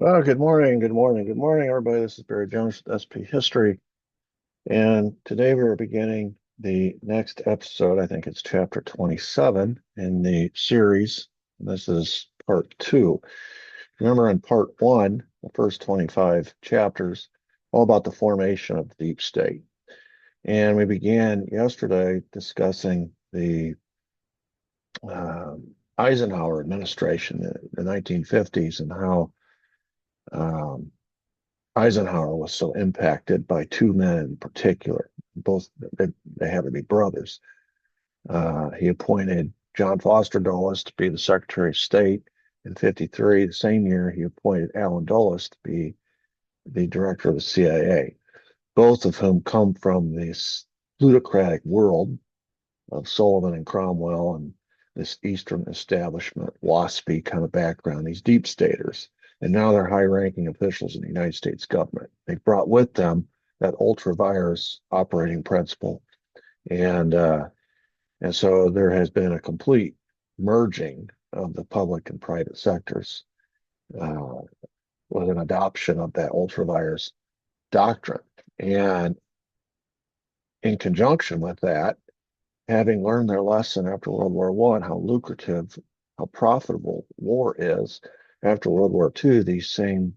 Well, good morning, good morning, good morning, everybody. This is Barry Jones with SP History, and today we're beginning the next episode. I think it's chapter 27 in the series. This is part two. Remember, in part one, the first 25 chapters, all about the formation of the deep state. And we began yesterday discussing the Eisenhower administration in the 1950s and how um, Eisenhower was so impacted by two men in particular. Both they had to be brothers. He appointed John Foster Dulles to be the Secretary of State in '53. The same year, he appointed Allen Dulles to be the director of the CIA. Both of whom come from this plutocratic world of Sullivan and Cromwell and this Eastern establishment, WASPy kind of background, these deep staters. And now they're high ranking officials in the United States government. They brought with them that ultra virus operating principle. And, uh, and so there has been a complete merging of the public and private sectors uh, with an adoption of that ultra virus doctrine. And in conjunction with that, having learned their lesson after World War One, how lucrative, how profitable war is, after World War II, these same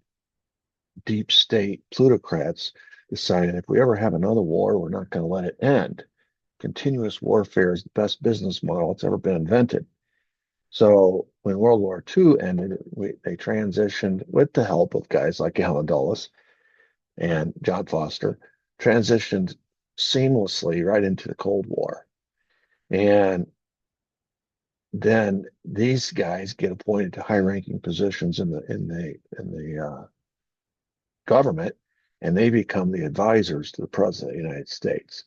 deep state plutocrats decided if we ever have another war, we're not going to let it end. Continuous warfare is the best business model that's ever been invented. So when World War II ended, they transitioned with the help of guys like Allen Dulles and John Foster, transitioned seamlessly right into the Cold War. And then these guys get appointed to high-ranking positions in the government, and they become the advisors to the president of the United States.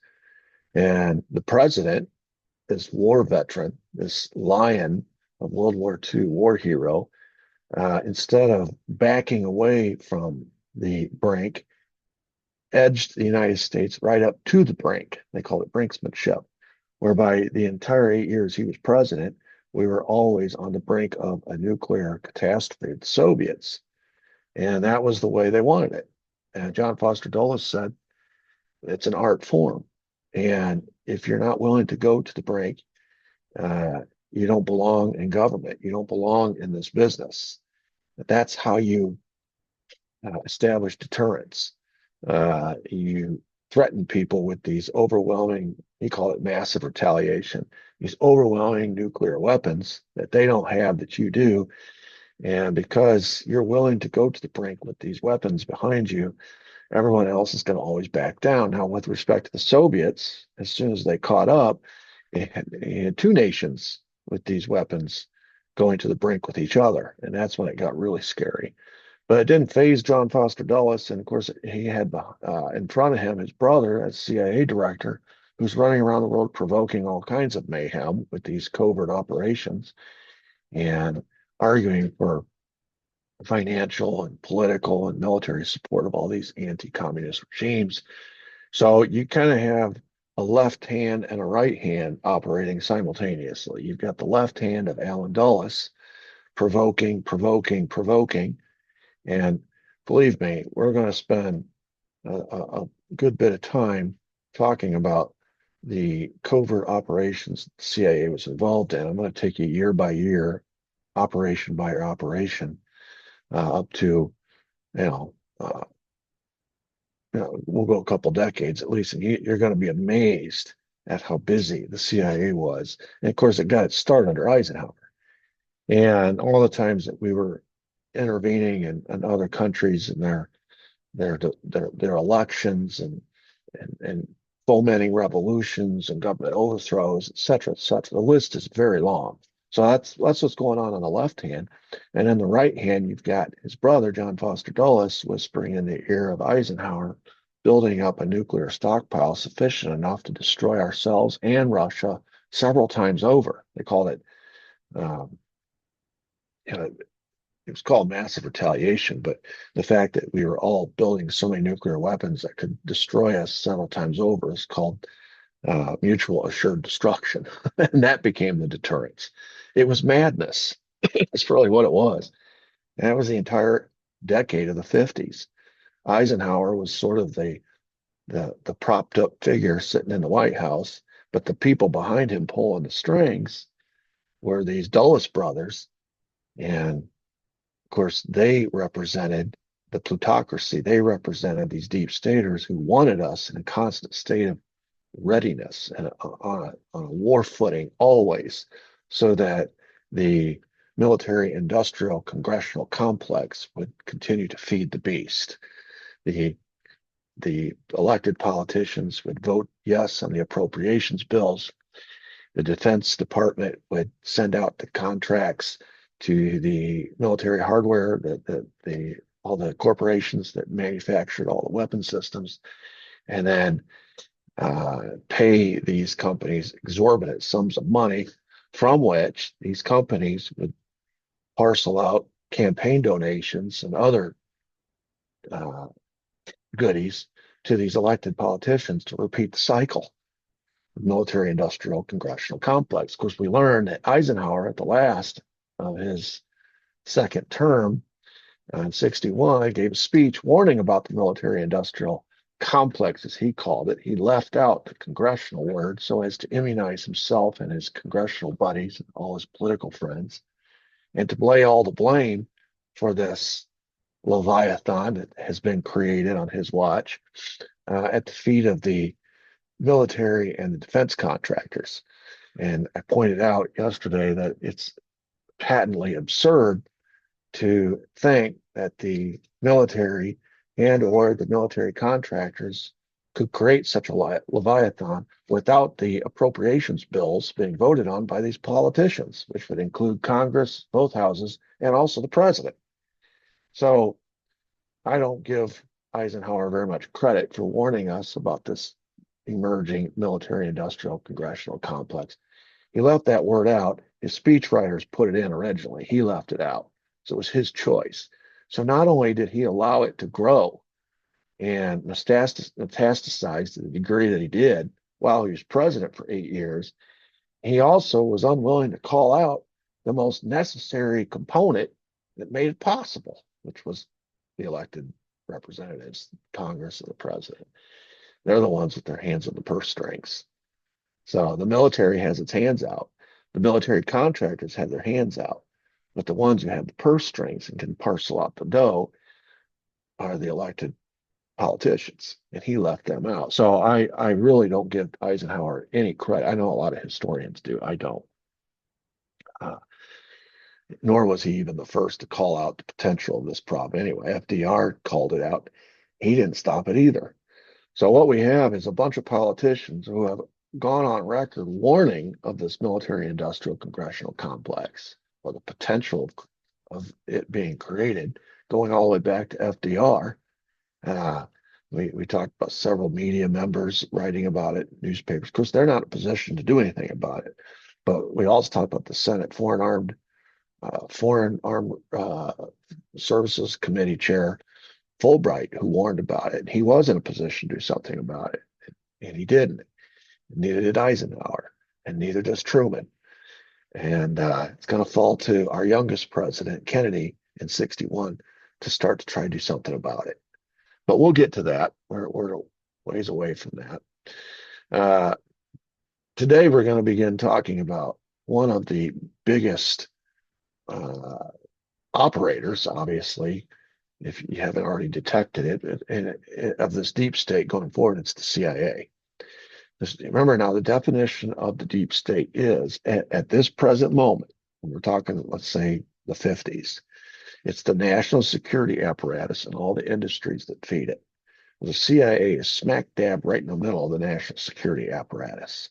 And the president, this war veteran, this lion of World War II war hero, instead of backing away from the brink, edged the United States right up to the brink. They call it brinksmanship, whereby the entire 8 years he was president, we were always on the brink of a nuclear catastrophe, the Soviets. And that was the way they wanted it. And John Foster Dulles said, it's an art form. And if you're not willing to go to the brink, uh, you don't belong in government. You don't belong in this business. That's how you establish deterrence. You threaten people with these overwhelming, he called it massive retaliation, these overwhelming nuclear weapons that they don't have that you do. And because you're willing to go to the brink with these weapons behind you, everyone else is going to always back down. Now, with respect to the Soviets, as soon as they caught up, you had two nations with these weapons going to the brink with each other. And that's when it got really scary. But it didn't phase John Foster Dulles. And of course, he had in front of him his brother as CIA director, who's running around the world provoking all kinds of mayhem with these covert operations and arguing for financial and political and military support of all these anti-communist regimes. So you kind of have a left hand and a right hand operating simultaneously. You've got the left hand of Allen Dulles provoking, provoking, provoking. And believe me, we're going to spend a good bit of time talking about the covert operations the CIA was involved in. I'm going to take you year by year, operation by operation, up to, you know, uh, we'll go a couple decades at least, and you're going to be amazed at how busy the CIA was. And of course, it got its start under Eisenhower. And all the times that we were intervening in other countries and their elections and fomenting revolutions and government overthrows, et cetera, et cetera. The list is very long. So that's what's going on the left hand. And in the right hand, you've got his brother, John Foster Dulles, whispering in the ear of Eisenhower, building up a nuclear stockpile sufficient enough to destroy ourselves and Russia several times over. They called it, um, you know, it was called massive retaliation, but the fact that we were all building so many nuclear weapons that could destroy us several times over is called mutual assured destruction. And that became the deterrence. It was madness. That's really what it was. And that was the entire decade of the 50s. Eisenhower was sort of the propped up figure sitting in the White House, but the people behind him pulling the strings were these Dulles brothers. And of course, they represented the plutocracy. They represented these deep staters who wanted us in a constant state of readiness and on a war footing always, so that the military industrial congressional complex would continue to feed the beast. The elected politicians would vote yes on the appropriations bills. The Defense Department would send out the contracts to the military hardware, all the corporations that manufactured all the weapon systems, and then pay these companies exorbitant sums of money, from which these companies would parcel out campaign donations and other goodies to these elected politicians to repeat the cycle of military industrial congressional complex. Of course, we learned that Eisenhower, at the last of his second term in 61, gave a speech warning about the military industrial complex, as he called it. He left out the congressional word so as to immunize himself and his congressional buddies and all his political friends, and to lay all the blame for this Leviathan that has been created on his watch at the feet of the military and the defense contractors. And I pointed out yesterday that it's patently absurd to think that the military and or the military contractors could create such a Leviathan without the appropriations bills being voted on by these politicians, which would include Congress, both houses, and also the president. So I don't give Eisenhower very much credit for warning us about this emerging military industrial congressional complex. He left that word out. His speechwriters put it in originally. He left it out. So it was his choice. So not only did he allow it to grow and metastasize to the degree that he did while he was president for 8 years, he also was unwilling to call out the most necessary component that made it possible, which was the elected representatives, Congress, and the president. They're the ones with their hands on the purse strings. So the military has its hands out. The military contractors have their hands out. But the ones who have the purse strings and can parcel out the dough are the elected politicians. And he left them out. So I really don't give Eisenhower any credit. I know a lot of historians do. I don't. Nor was he even the first to call out the potential of this problem. Anyway, FDR called it out. He didn't stop it either. So what we have is a bunch of politicians who have gone on record warning of this military industrial congressional complex, or the potential of it being created, going all the way back to FDR. We talked about several media members writing about it, newspapers. Of course, they're not in a position to do anything about it. But we also talked about the Senate Foreign Armed Services Committee Chair Fulbright, who warned about it. He was in a position to do something about it, and he didn't. Neither did Eisenhower, and neither does Truman. And it's going to fall to our youngest president, Kennedy, in 61, to start to try and do something about it. But we'll get to that. We're a ways away from that. Today, we're going to begin talking about one of the biggest operators, obviously, if you haven't already detected it, of this deep state going forward. It's the CIA. Remember now, the definition of the deep state is, at this present moment, when we're talking, let's say, the 50s, it's the national security apparatus and all the industries that feed it. The CIA is smack dab right in the middle of the national security apparatus.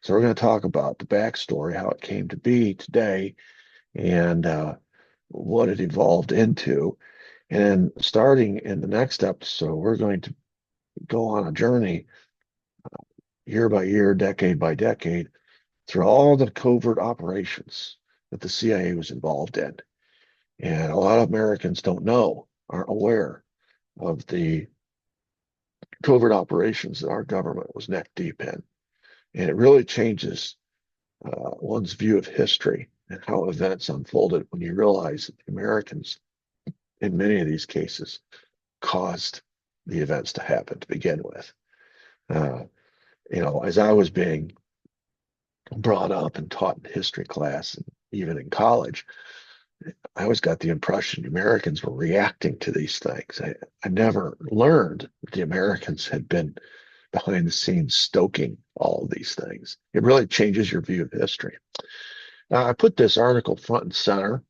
So we're going to talk about the backstory, how it came to be today, and what it evolved into. And starting in the next episode, we're going to go on a journey year by year, decade by decade, through all the covert operations that the CIA was involved in. And a lot of Americans don't know, aren't aware of the covert operations that our government was neck deep in. And it really changes one's view of history and how events unfolded when you realize that the Americans in many of these cases, caused the events to happen to begin with. As I was being brought up and taught in history class and even in college, I always got the impression the Americans were reacting to these things. I never learned that the Americans had been behind the scenes stoking all of these things. It really changes your view of history. Now, I put this article front and center.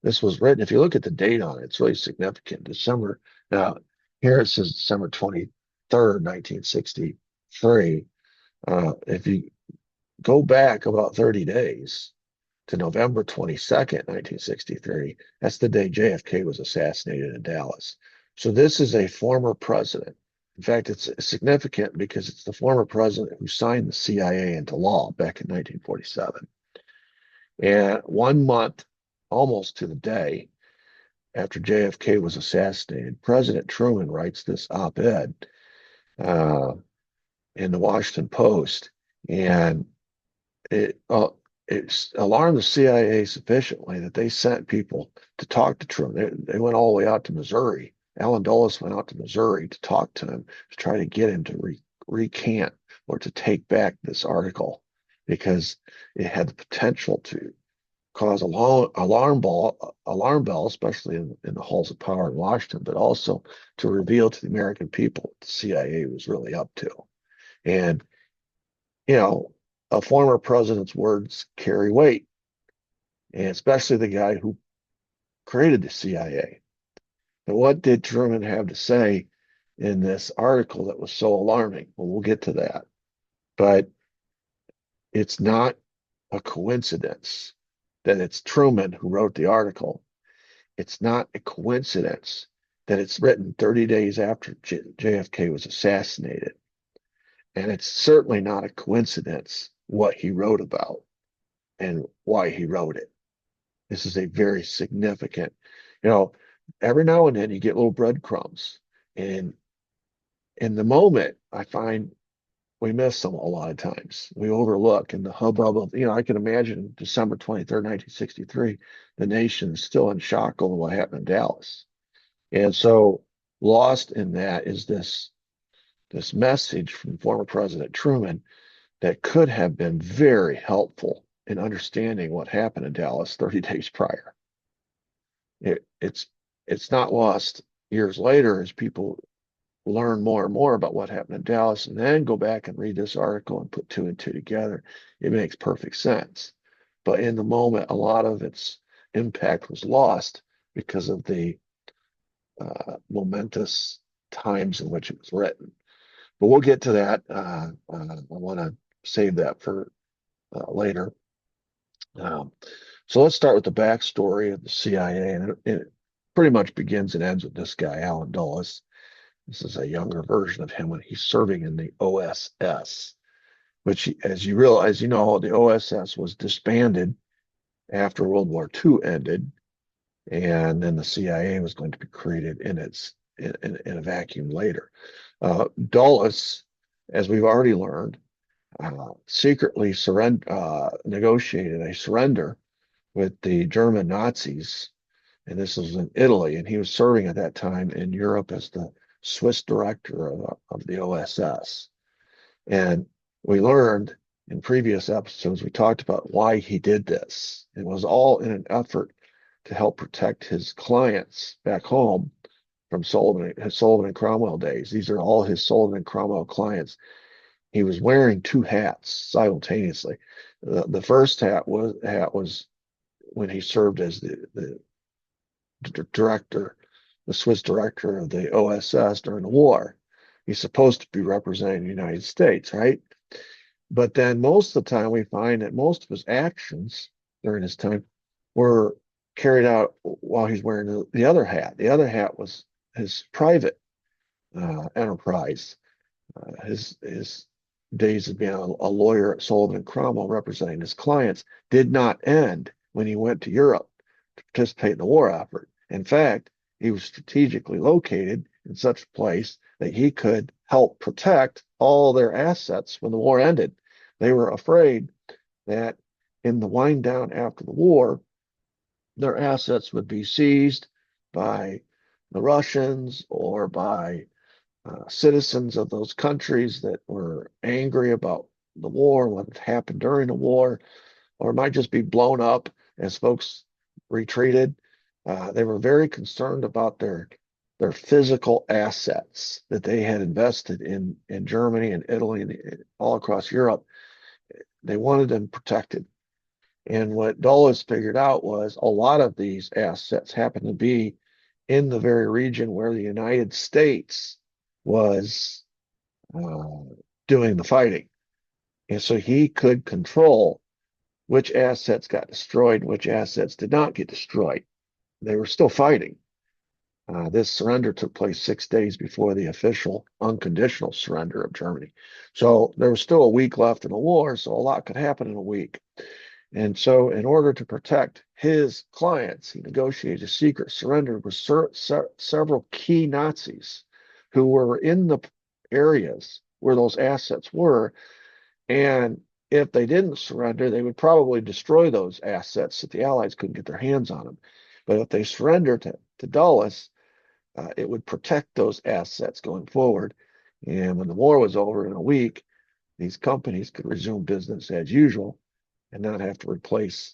This was written, if you look at the date on it, it's really significant. December, now here it says December 23rd, 1963. If you go back about 30 days to November 22nd, 1963, that's the day JFK was assassinated in Dallas. So this is a former president. In fact, it's significant because it's the former president who signed the CIA into law back in 1947. And 1 month, almost to the day, after JFK was assassinated, President Truman writes this op-ed in the Washington Post, and it alarmed the CIA sufficiently that they sent people to talk to Truman. They went all the way out to Missouri. Allen Dulles went out to Missouri to talk to him, to try to get him to recant or to take back this article, because it had the potential to cause alarm bell, especially in the halls of power in Washington, but also to reveal to the American people what the CIA was really up to. And, a former president's words carry weight, and especially the guy who created the CIA. And what did Truman have to say in this article that was so alarming? Well, we'll get to that. But it's not a coincidence that it's Truman who wrote the article. It's not a coincidence that it's written 30 days after JFK was assassinated. And it's certainly not a coincidence what he wrote about and why he wrote it. This is a very significant, every now and then you get little breadcrumbs. And in the moment, I find we miss them a lot of times. We overlook in the hubbub of, I can imagine December 23rd, 1963, the nation is still in shock over what happened in Dallas. And so lost in that is this message from former President Truman that could have been very helpful in understanding what happened in Dallas 30 days prior. It's not lost years later as people learn more and more about what happened in Dallas and then go back and read this article and put two and two together. It makes perfect sense. But in the moment, a lot of its impact was lost because of the momentous times in which it was written. But we'll get to that. I want to save that for later. So let's start with the backstory of the CIA, and it pretty much begins and ends with this guy, Allen Dulles. This is a younger version of him when he's serving in the OSS, which, as you realize, the OSS was disbanded after World War II ended, and then the CIA was going to be created in a vacuum later. Dulles, as we've already learned, secretly negotiated a surrender with the German Nazis, and this was in Italy, and he was serving at that time in Europe as the Swiss director of the OSS. And we learned in previous episodes, we talked about why he did this. It was all in an effort to help protect his clients back home from his Sullivan and Cromwell days. These are all his Sullivan and Cromwell clients. He was wearing two hats simultaneously. The first hat was when he served as the director, the Swiss director of the OSS during the war. He's supposed to be representing the United States, right? But then most of the time we find that most of his actions during his time were carried out while he's wearing the other hat. The other hat was his private enterprise. His days of being a lawyer at Sullivan and Cromwell representing his clients did not end when he went to Europe to participate in the war effort. In fact, he was strategically located in such a place that he could help protect all their assets when the war ended. They were afraid that in the wind down after the war, their assets would be seized by the Russians or by citizens of those countries that were angry about the war, what had happened during the war, or it might just be blown up as folks retreated. They were very concerned about their physical assets that they had invested in Germany and Italy and all across Europe. They wanted them protected. And what Dulles figured out was a lot of these assets happened to be in the very region where the United States was uh, doing the fighting. And so he could control which assets got destroyed and which assets did not get destroyed. They were still fighting. This surrender took place 6 days before the official unconditional surrender of Germany. So there was still a week left in the war, so a lot could happen in a week. And so, in order to protect his clients, he negotiated a secret surrender with several key Nazis who were in the areas where those assets were. And if they didn't surrender, they would probably destroy those assets that the Allies couldn't get their hands on them. But if they surrendered to Dulles, it would protect those assets going forward. And when the war was over in a week, these companies could resume business as usual and not have to replace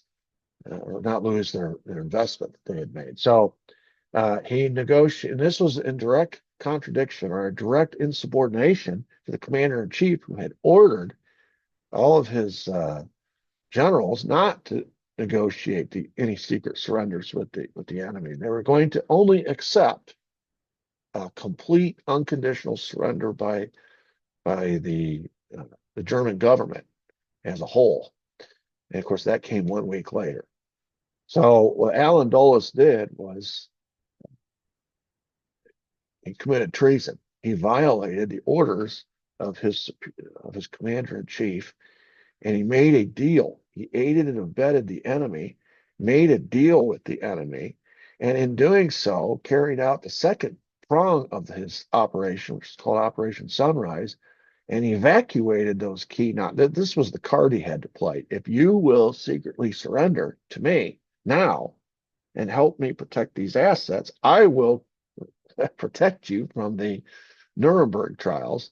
or not lose their investment that they had made. So he negotiated, and this was in direct contradiction or direct insubordination to the commander in chief, who had ordered all of his generals not to negotiate any secret surrenders with the enemy. They were going to only accept a complete unconditional surrender by the German government as a whole. And of course, that came 1 week later. So what Allen Dulles did was he committed treason. He violated the orders of his commander in chief, and he made a deal. He aided and abetted the enemy, made a deal with the enemy, and in doing so, carried out the second prong of his operation, which is called Operation Sunrise, and evacuated those key. Now, this was the card he had to play. If you will secretly surrender to me now and help me protect these assets, I will protect you from the Nuremberg trials.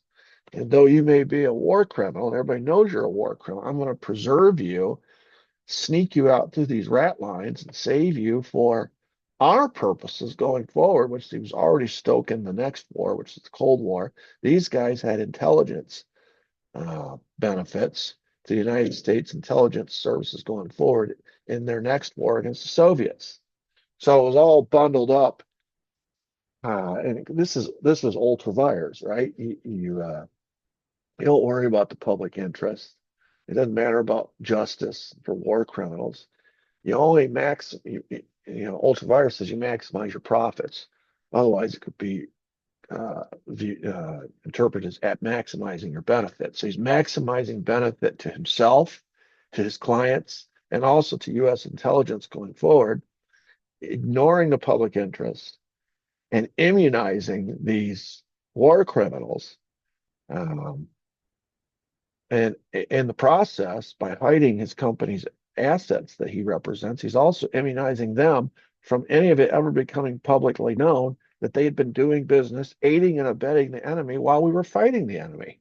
And though you may be a war criminal, and everybody knows you're a war criminal, I'm going to preserve you, sneak you out through these rat lines, and save you for our purposes going forward, which he was already stoking the next war, which is the Cold War. These guys had intelligence benefits to the United States intelligence services going forward in their next war against the Soviets. So it was all bundled up. And this was ultra vires, right? You don't worry about the public interest. It doesn't matter about justice for war criminals. You only ultra vires says you maximize your profits. Otherwise, it could be interpreted as at maximizing your benefit. So he's maximizing benefit to himself, to his clients, and also to U.S. intelligence going forward, ignoring the public interest and immunizing these war criminals. And in the process, by hiding his company's assets that he represents, he's also immunizing them from any of it ever becoming publicly known that they had been doing business, aiding and abetting the enemy while we were fighting the enemy.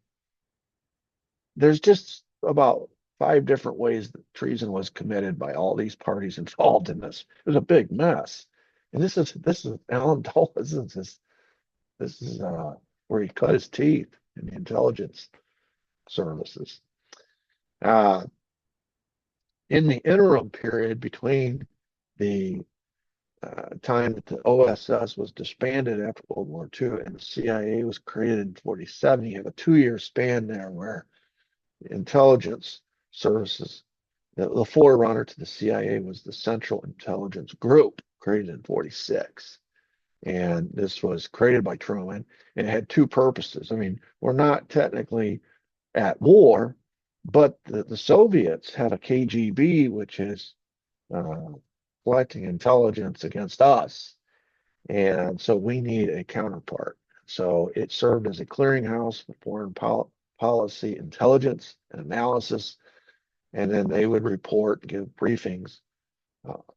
There's just about 5 different ways that treason was committed by all these parties involved in this. It was a big mess. And this is Allen Dulles. This is where he cut his teeth in the intelligence services. In the interim period between the time that the OSS was disbanded after World War II and the CIA was created in 1947, you have a 2-year span there where the intelligence services, the forerunner to the CIA was the Central Intelligence Group, created in 1946. And this was created by Truman, and it had 2 purposes. I mean, we're not technically at war, but the Soviets have a KGB, which is collecting intelligence against us. And so we need a counterpart. So it served as a clearinghouse for foreign policy intelligence and analysis. And then they would report, give briefings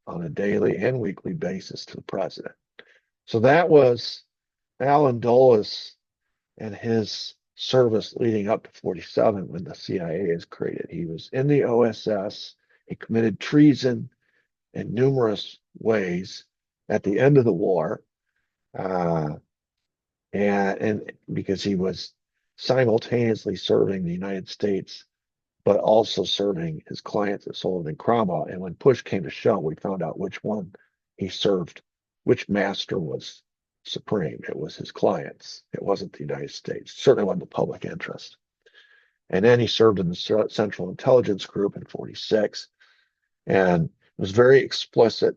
on a daily and weekly basis to the president. So that was Alan Dulles and his service leading up to 47 when the CIA is created. He was in the OSS. He committed treason in numerous ways at the end of the war. Uh, and because he was simultaneously serving the United States, but also serving his clients at Sullivan and Cromwell. And when push came to shove, we found out which one he served, which master was supreme. It was his clients. It wasn't the United States. It certainly wasn't the public interest. And then he served in the Central Intelligence Group in 46, and it was very explicit.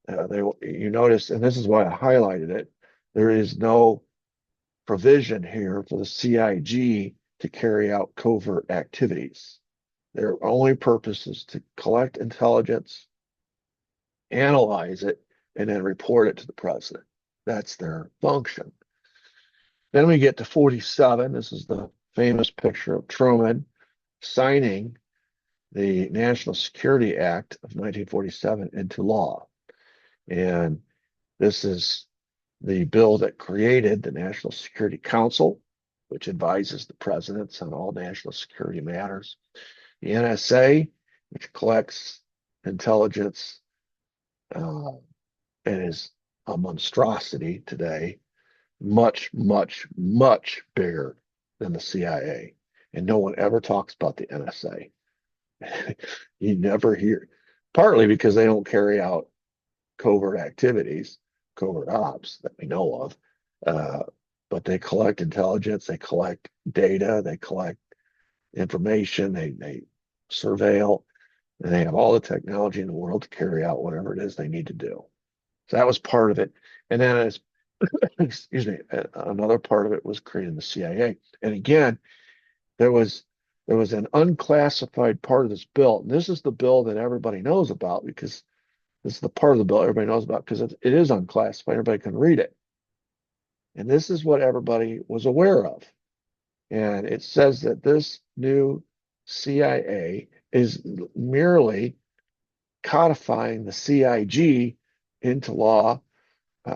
You notice, and this is why I highlighted it, there is no provision here for the CIG to carry out covert activities. Their only purpose is to collect intelligence, analyze it, and then report it to the president. That's their function. Then we get to 47. This is the famous picture of Truman signing the National Security Act of 1947 into law. And this is the bill that created the National Security Council, which advises the presidents on all national security matters. The NSA, which collects intelligence and is a monstrosity today, much, much, much bigger than the CIA. And no one ever talks about the NSA. You never hear, partly because they don't carry out covert activities, covert ops that we know of. But they collect intelligence, they collect data, they collect information, they surveil, and they have all the technology in the world to carry out whatever it is they need to do. So that was part of it. And then as excuse me, another part of it was creating the CIA. And again, there was an unclassified part of this bill. And this is the bill that everybody knows about because this is the part of the bill everybody knows about because it is unclassified. Everybody can read it. And this is what everybody was aware of. And it says that this new CIA is merely codifying the CIG into law,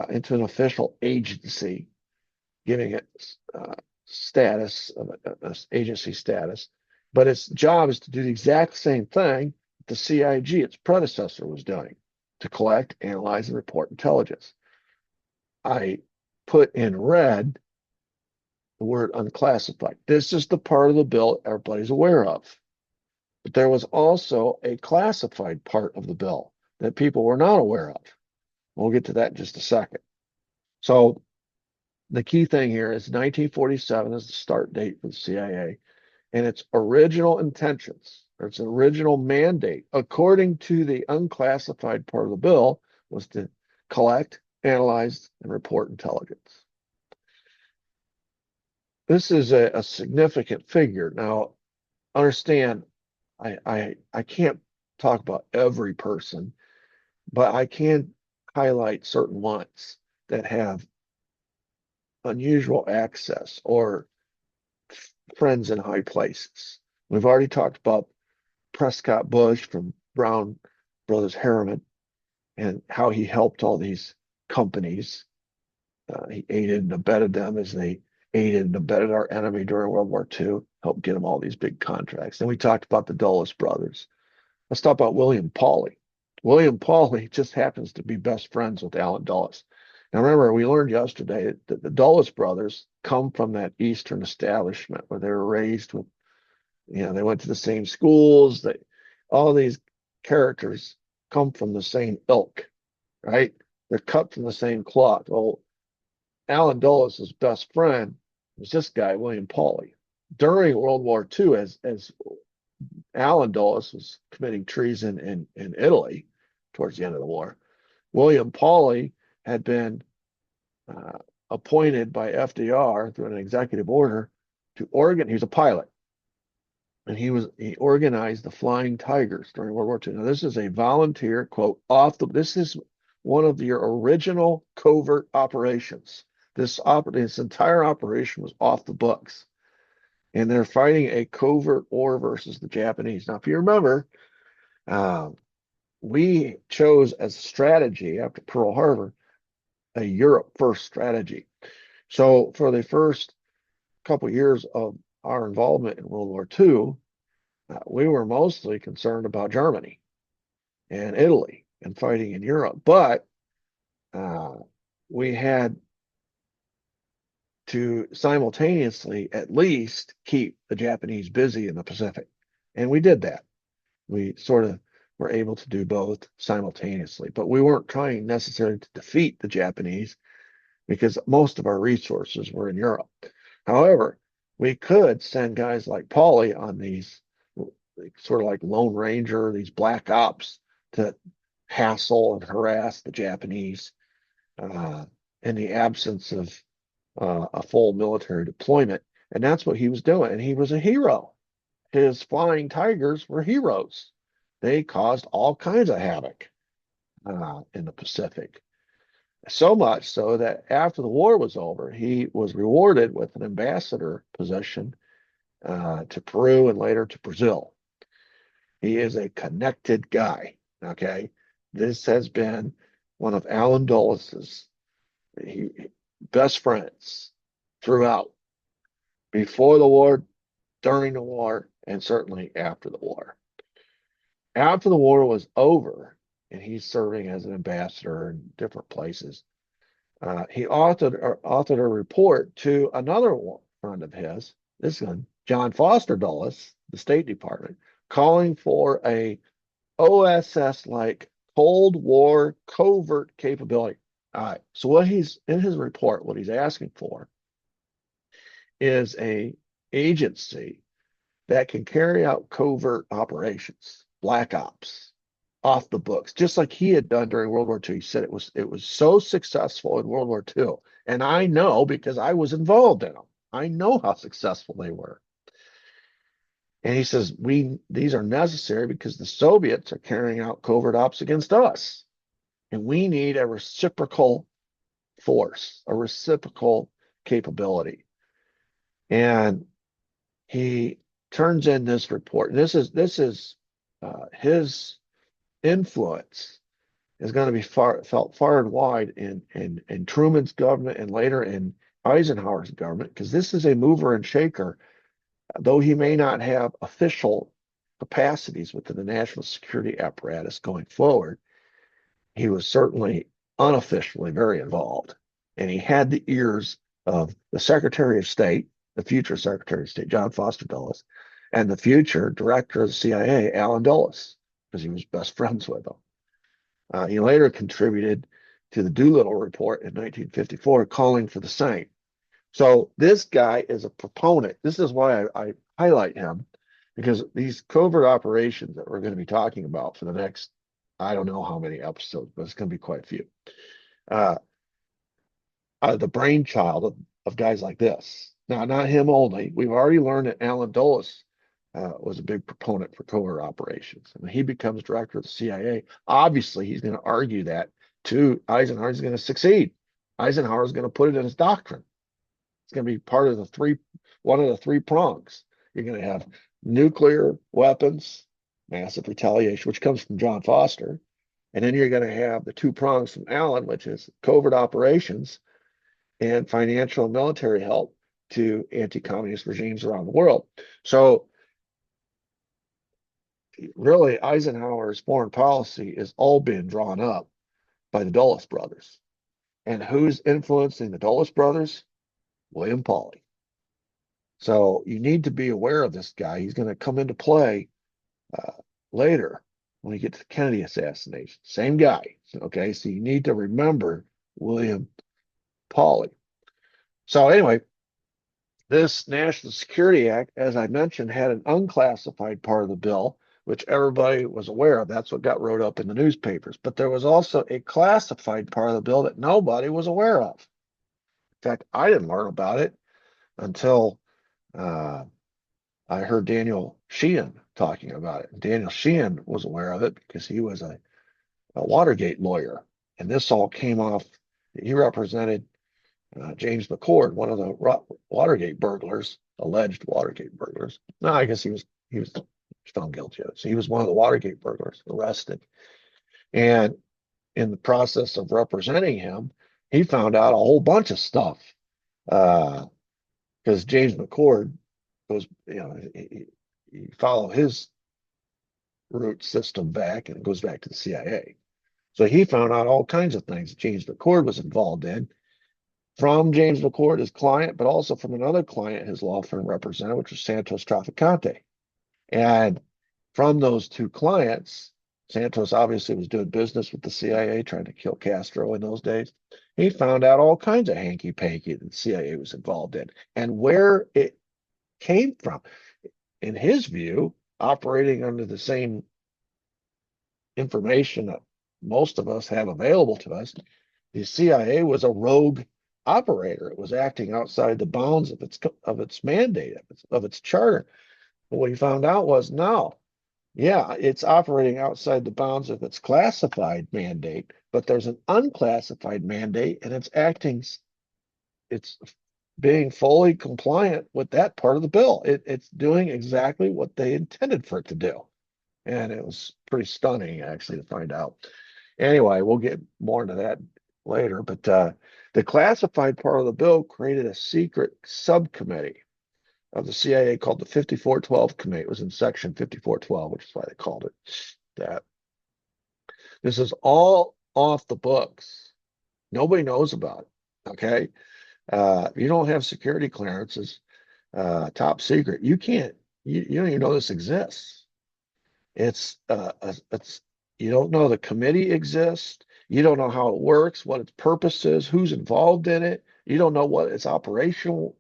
into an official agency, giving it status, agency status. But its job is to do the exact same thing the CIG, its predecessor, was doing, to collect, analyze, and report intelligence. I put in red the word unclassified. This is the part of the bill everybody's aware of. But there was also a classified part of the bill that people were not aware of. We'll get to that in just a second. So the key thing here is 1947 is the start date for the CIA, and its original intentions, or its original mandate, according to the unclassified part of the bill, was to collect, analyze, and report intelligence. This is a significant figure. Now, understand, I can't talk about every person, but I can highlight certain ones that have unusual access or friends in high places. We've already talked about Prescott Bush from Brown Brothers Harriman and how he helped all these companies. He aided and abetted them as they aided and abetted our enemy during World War II, helped get them all these big contracts. Then we talked about the Dulles brothers. Let's talk about William Pauly. William Pauly just happens to be best friends with Allen Dulles. Now remember, we learned yesterday that the Dulles brothers come from that Eastern establishment where they were raised with, they went to the same schools. All these characters come from the same ilk, right? They're cut from the same cloth. Well, Allen Dulles' best friend was this guy, William Pauly. During World War II, as Allen Dulles was committing treason in Italy towards the end of the war, William Pauly had been appointed by FDR through an executive order to he was a pilot, and he organized the Flying Tigers during World War II. Now, this is a volunteer, quote, this is one of your original covert operations. This entire operation was off the books. And they're fighting a covert war versus the Japanese. Now, if you remember, we chose as a strategy after Pearl Harbor a Europe first strategy. So for the first couple of years of our involvement in World War II, we were mostly concerned about Germany and Italy and fighting in Europe, but we had to simultaneously at least keep the Japanese busy in the Pacific. And we did that. We sort of were able to do both simultaneously, but we weren't trying necessarily to defeat the Japanese because most of our resources were in Europe. However, we could send guys like Pauly on these sort of like Lone Ranger, these black ops to hassle and harass the Japanese in the absence of a full military deployment. And that's what he was doing. And he was a hero. His flying tigers were heroes. They caused all kinds of havoc in the Pacific. So much so that after the war was over, he was rewarded with an ambassador position to Peru and later to Brazil. He is a connected guy. Okay. This has been one of Alan Dulles' best friends throughout, before the war, during the war, and certainly after the war. After the war was over, and he's serving as an ambassador in different places, he authored a report to another friend of his, this one, John Foster Dulles, the State Department, calling for a OSS-like Cold War covert capability. All right. So what he's in his report, what he's asking for is a agency that can carry out covert operations, black ops, off the books, just like he had done during World War II. He said it was so successful in World War II, and I know because I was involved in them. I know how successful they were. And he says these are necessary because the Soviets are carrying out covert ops against us, and we need a reciprocal force, a reciprocal capability. And he turns in this report. And this is his influence is going to be felt far and wide in Truman's government and later in Eisenhower's government, because this is a mover and shaker. Though he may not have official capacities within the national security apparatus going forward, he was certainly unofficially very involved. And he had the ears of the Secretary of State, the future Secretary of State, John Foster Dulles, and the future director of the CIA, Alan Dulles, because he was best friends with him. He later contributed to the Doolittle Report in 1954, calling for the same. So this guy is a proponent. This is why I highlight him, because these covert operations that we're going to be talking about for the next, I don't know how many episodes, but it's going to be quite a few, the brainchild of guys like this. Now, not him only. We've already learned that Alan Dulles was a big proponent for covert operations. And when he becomes director of the CIA, obviously he's going to argue that to Eisenhower. He's going to succeed. Eisenhower is going to put it in his doctrine. It's going to be part of one of the three prongs. You're going to have nuclear weapons, massive retaliation, which comes from John Foster. And then you're going to have the two prongs from Allen, which is covert operations and financial and military help to anti-communist regimes around the world. So really, Eisenhower's foreign policy is all being drawn up by the Dulles brothers. And who's influencing the Dulles brothers? William Pauly. So you need to be aware of this guy. He's going to come into play later when we get to the Kennedy assassination. Same guy. Okay, so you need to remember William Pauly. So anyway, this National Security Act, as I mentioned, had an unclassified part of the bill, which everybody was aware of. That's what got wrote up in the newspapers. But there was also a classified part of the bill that nobody was aware of. In fact, I didn't learn about it until I heard Daniel Sheehan talking about it. Daniel Sheehan was aware of it because he was a Watergate lawyer. And this all came off, he represented James McCord, one of the Watergate burglars, alleged Watergate burglars. No, I guess he was found guilty of it. So he was one of the Watergate burglars, arrested. And in the process of representing him, he found out a whole bunch of stuff because James McCord goes, you follow his root system back, and it goes back to the CIA. So he found out all kinds of things that James McCord was involved in from James McCord, his client, but also from another client his law firm represented, which was Santos Trafficante. And from those two clients, Santos obviously was doing business with the CIA, trying to kill Castro in those days. He found out all kinds of hanky panky that the CIA was involved in and where it came from. In his view, operating under the same information that most of us have available to us, the CIA was a rogue operator. It was acting outside the bounds of its mandate, of its charter. But what he found out was no, yeah, it's operating outside the bounds of its classified mandate, but there's an unclassified mandate, and it's being fully compliant with that part of the bill. It's doing exactly what they intended for it to do. And it was pretty stunning, actually, to find out. Anyway, we'll get more into that later. But the classified part of the bill created a secret subcommittee of the CIA called the 5412 Committee. It was in section 5412, which is why they called it that. This is all off the books. Nobody knows about it. Okay. If you don't have security clearances, top secret, you can't, you don't even know this exists. It's you don't know the committee exists. You don't know how it works, what its purpose is, who's involved in it. You don't know what its operational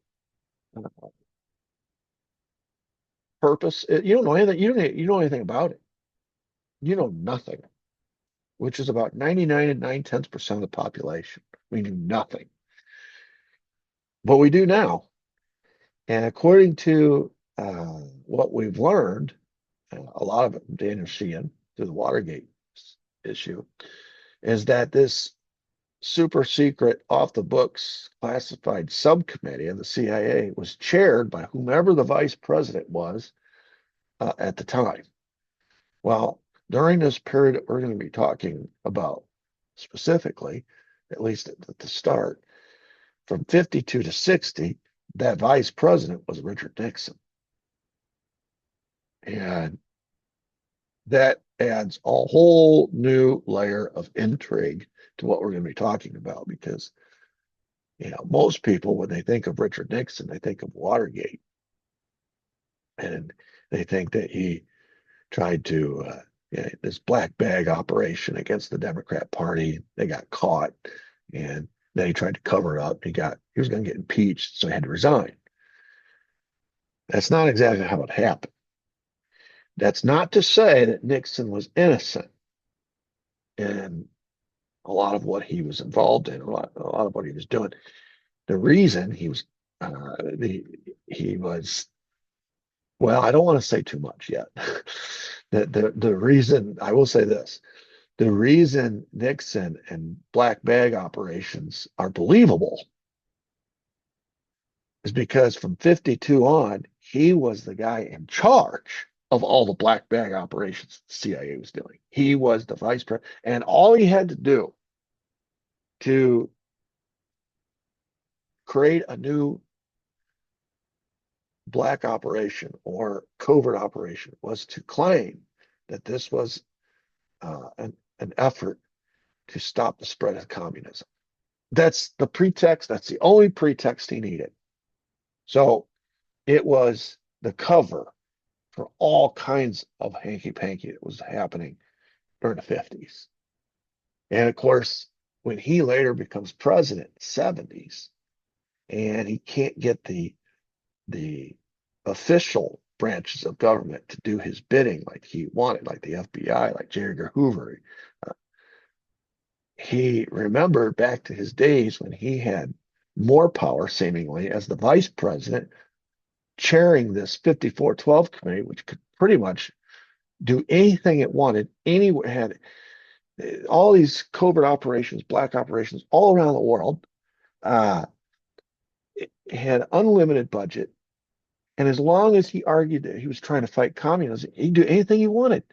purpose. You don't know anything. You know anything about it. You know nothing, which is about 99 and 9/10% of the population. We knew nothing, but we do now. And according to what we've learned, a lot of it from Daniel Sheehan through the Watergate issue, is that this super secret, off the books, classified subcommittee of the CIA was chaired by whomever the vice president was at the time. Well, during this period that we're going to be talking about specifically, at least at the start, from 52 to 60, that vice president was Richard Nixon. And that adds a whole new layer of intrigue to what we're going to be talking about because, most people, when they think of Richard Nixon, they think of Watergate. And they think that he tried to, this black bag operation against the Democrat Party. They got caught, and then he tried to cover it up. He was going to get impeached, so he had to resign. That's not exactly how it happened. That's not to say that Nixon was innocent in a lot of what he was involved in, a lot of what he was doing. The reason he was, well, I don't want to say too much yet. The reason, I will say this, the reason Nixon and black bag operations are believable is because from 52 on, he was the guy in charge of all the black bag operations the CIA was doing. He was the vice president, and all he had to do to create a new black operation or covert operation was to claim that this was an effort to stop the spread of communism. That's the pretext. That's the only pretext he needed. So it was the cover for all kinds of hanky-panky that was happening during the 50s. And of course, when he later becomes president in the 70s, and he can't get the official branches of government to do his bidding like he wanted, like the FBI, like J. Edgar Hoover, he remembered back to his days when he had more power, seemingly, as the vice president, chairing this 5412 committee, which could pretty much do anything it wanted, had all these covert operations, black operations all around the world, it had unlimited budget. And as long as he argued that he was trying to fight communism, he'd do anything he wanted.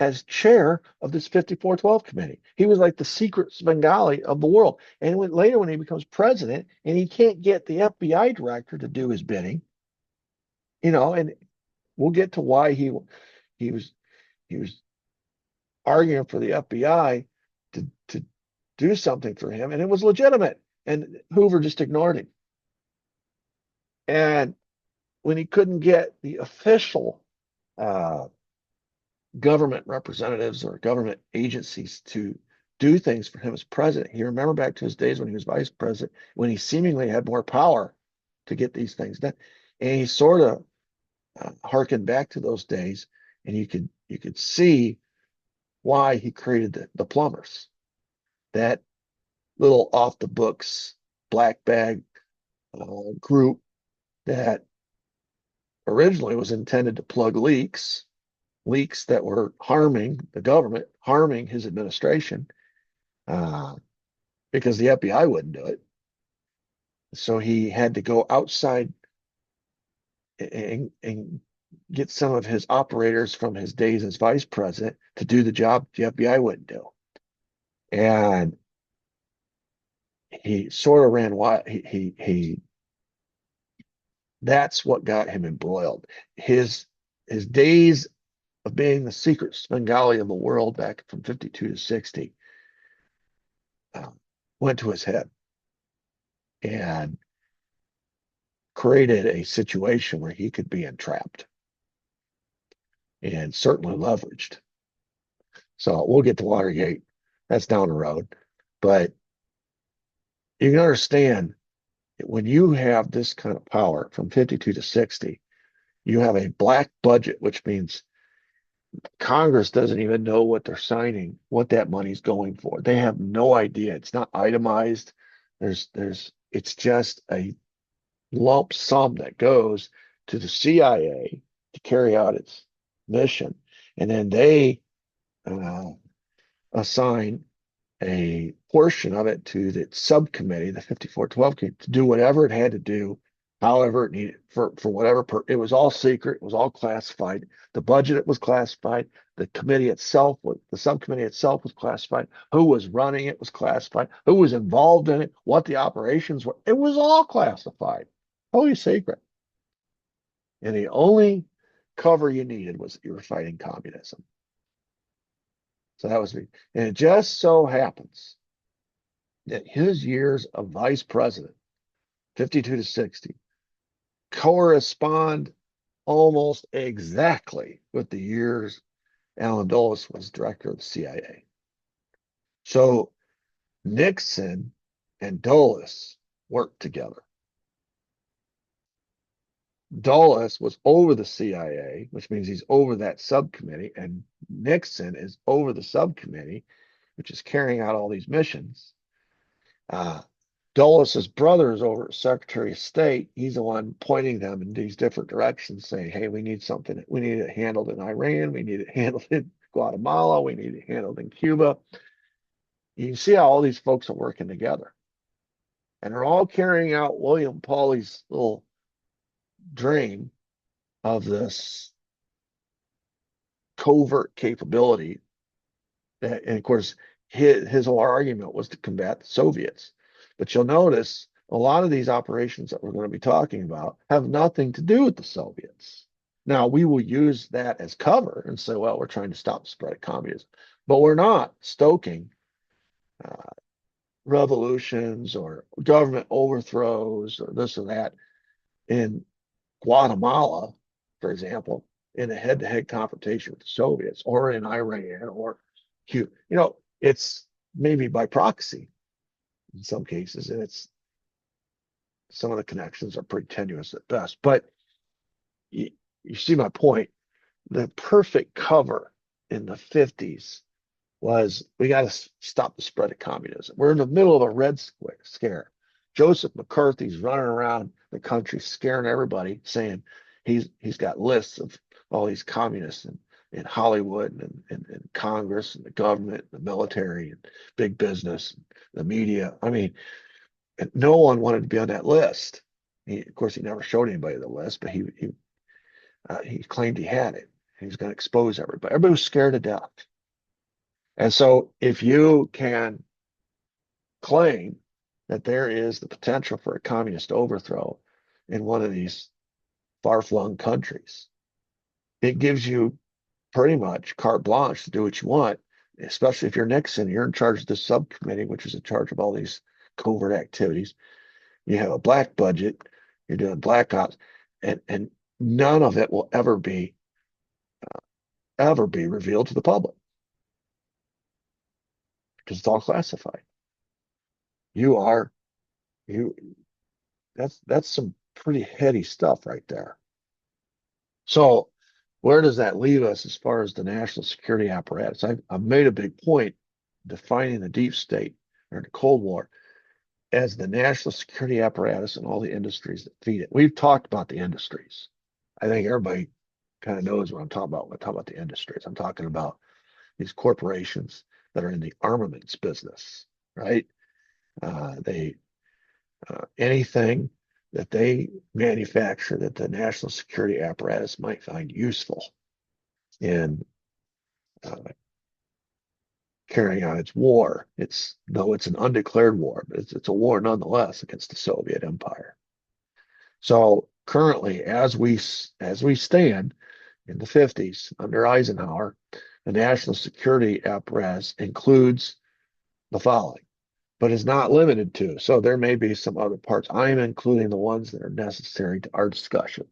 as chair of this 5412 committee. He was like the secret Svengali of the world. And later, when he becomes president and he can't get the FBI director to do his bidding, and we'll get to why he was he was arguing for the FBI to do something for him, and it was legitimate. And Hoover just ignored him. And when he couldn't get the official uh, government representatives or government agencies to do things for him as president, he remembered back to his days when he was vice president, when he seemingly had more power to get these things done. And he sort of harkened back to those days, and you could see why he created the plumbers, that little off the books black bag group that originally was intended to plug leaks that were harming the government, harming his administration, because the FBI wouldn't do it. So he had to go outside and get some of his operators from his days as vice president to do the job the FBI wouldn't do. And he sort of ran wild. That's what got him embroiled. His days of being the secret Svengali of the world back from 52 to 60 went to his head and created a situation where he could be entrapped and certainly leveraged. So we'll get to Watergate. That's down the road. But you can understand that when you have this kind of power from 52 to 60, you have a black budget, which means Congress doesn't even know what they're signing, what that money's going for. They have no idea. It's not itemized. It's just a lump sum that goes to the CIA to carry out its mission. And then they assign a portion of it to the subcommittee, the 5412 committee, to do whatever it had to do, however it needed, for whatever. It was all secret. It was all classified. The budget was classified. The subcommittee itself was classified. Who was running it was classified. Who was involved in it, what the operations were. It was all classified. Totally secret. And the only cover you needed was that you were fighting communism. So that was me. And it just so happens that his years of vice president, 52 to 60, correspond almost exactly with the years Allen Dulles was director of the CIA. So Nixon and Dulles worked together. Dulles was over the CIA, which means he's over that subcommittee, and Nixon is over the subcommittee, which is carrying out all these missions. Dulles' brother is over Secretary of State. He's the one pointing them in these different directions, saying, hey, we need something. We need it handled in Iran. We need it handled in Guatemala. We need it handled in Cuba. You can see how all these folks are working together. And they're all carrying out William Pauly's little dream of this covert capability. And of course, his whole argument was to combat the Soviets. But you'll notice a lot of these operations that we're going to be talking about have nothing to do with the Soviets. Now, we will use that as cover and say, well, we're trying to stop the spread of communism. But we're not stoking revolutions or government overthrows or this or that in Guatemala, for example, in a head-to-head confrontation with the Soviets, or in Iran or Cuba. It's maybe by proxy in some cases, and some of the connections are pretty tenuous at best. But you see my point. The perfect cover in the 50s was we got to stop the spread of communism. We're in the middle of a Red Scare. Joseph McCarthy's running around the country scaring everybody, saying he's got lists of all these communists in Hollywood and Congress and the government, and the military and big business, and the media. I mean, no one wanted to be on that list. Of course, he never showed anybody the list, but he claimed he had it. He's going to expose everybody. Everybody was scared to death. And so if you can claim that there is the potential for a communist overthrow in one of these far-flung countries, it gives you pretty much carte blanche to do what you want, especially if you're Nixon. You're in charge of the subcommittee, which is in charge of all these covert activities. You have a black budget, you're doing black ops, and none of it will ever be revealed to the public because it's all classified. You are you that's some pretty heady stuff right there. So where does that leave us as far as the national security apparatus? I've made a big point defining the deep state or the Cold War as the national security apparatus and all the industries that feed it. We've talked about the industries. I think everybody kind of knows what I'm talking about when I talk about the industries. I'm talking about these corporations that are in the armaments business, right? They anything that they manufacture that the national security apparatus might find useful in uh, carrying out its war. Though it's an undeclared war, but it's a war nonetheless against the Soviet Empire. So currently, as we stand in the 50s under Eisenhower, the national security apparatus includes the following, but is not limited to. So there may be some other parts. I am including the ones that are necessary to our discussion.